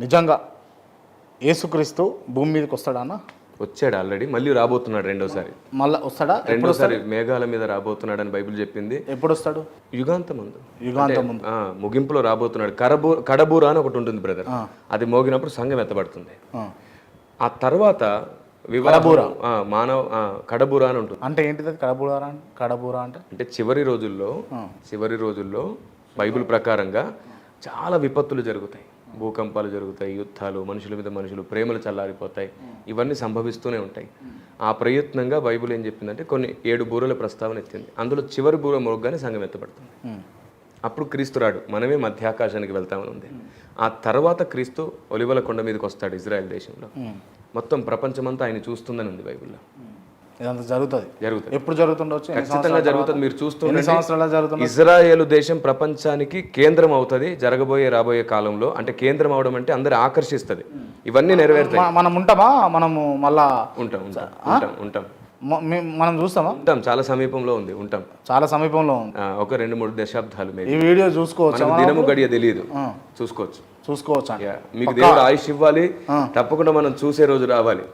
నిజంగా యేసుక్రీస్తు భూమి మీదకి వస్తాడా అన్న? వచ్చాడు ఆల్రెడీ, మళ్ళీ రాబోతున్నాడు రెండోసారి. మళ్ళీ వస్తాడా? రెండోసారి మేఘాల మీద రాబోతున్నాడు అని బైబిల్ చెప్పింది. ఎప్పుడు వస్తాడు? యుగాంతం ముందు, యుగాంతం ముందు ముగింపులో రాబోతున్నాడు. కడబూర అని ఒకటి ఉంటుంది బ్రదర్, అది మోగినప్పుడు సంఘం ఎత్తబడుతుంది. ఆ తర్వాత కడబూర కడబూర అని ఉంటుంది. అంటే ఏంటిది కడబూర అంటే చివరి రోజుల్లో బైబిల్ ప్రకారంగా చాలా విపత్తులు జరుగుతాయి, భూకంపాలు జరుగుతాయి, యుద్ధాలు, మనుషుల మీద మనుషులు, ప్రేమలు చల్లారిపోతాయి, ఇవన్నీ సంభవిస్తూనే ఉంటాయి. ఆ ప్రయత్నంగా బైబిల్ ఏం చెప్పిందంటే కొన్ని 7 బూరల ప్రస్తావన ఎత్తింది. అందులో చివరి బూర మోగ్గానే సంఘం ఎత్తబడుతుంది. అప్పుడు క్రీస్తు రాడు, మనమే మధ్యాకాశానికి వెళ్తామని ఉంది. ఆ తర్వాత క్రీస్తు ఒలివల కొండ మీదకి వస్తాడు ఇజ్రాయెల్ దేశంలో. మొత్తం ప్రపంచమంతా ఆయన చూస్తుందని ఉంది బైబిల్లో. ఇదంతా జరుగుతుంది. ఎప్పుడు జరుగుతుండొచ్చు? ఖచ్చితంగా జరుగుతుంది. మీరు చూస్తుంటే సంవత్సరాలు జరుగుతుంది. ఇజ్రాయేలు దేశం ప్రపంచానికి కేంద్రం అవుతుంది రాబోయే కాలంలో. అంటే కేంద్రం అవడం అంటే అందరు ఆకర్షిస్తుంది. ఇవన్నీ నెరవేరుతాయి. మనం ఉంటామా? మనము మళ్ళా ఉంటాం మనం చూస్తామా? ఉంటాం, చాలా సమీపంలో ఉంది. ఉంటాం, చాలా సమీపంలో ఉంది. ఒక 2-3 దశాబ్దాలు. ఈ వీడియో చూసుకోవచ్చు, దినము గడియ తెలియదు, చూసుకోవచ్చు. మీకు దేవుడు ఆయుష్ ఇవ్వాలి, తప్పకుండా మనం చూసే రోజు రావాలి.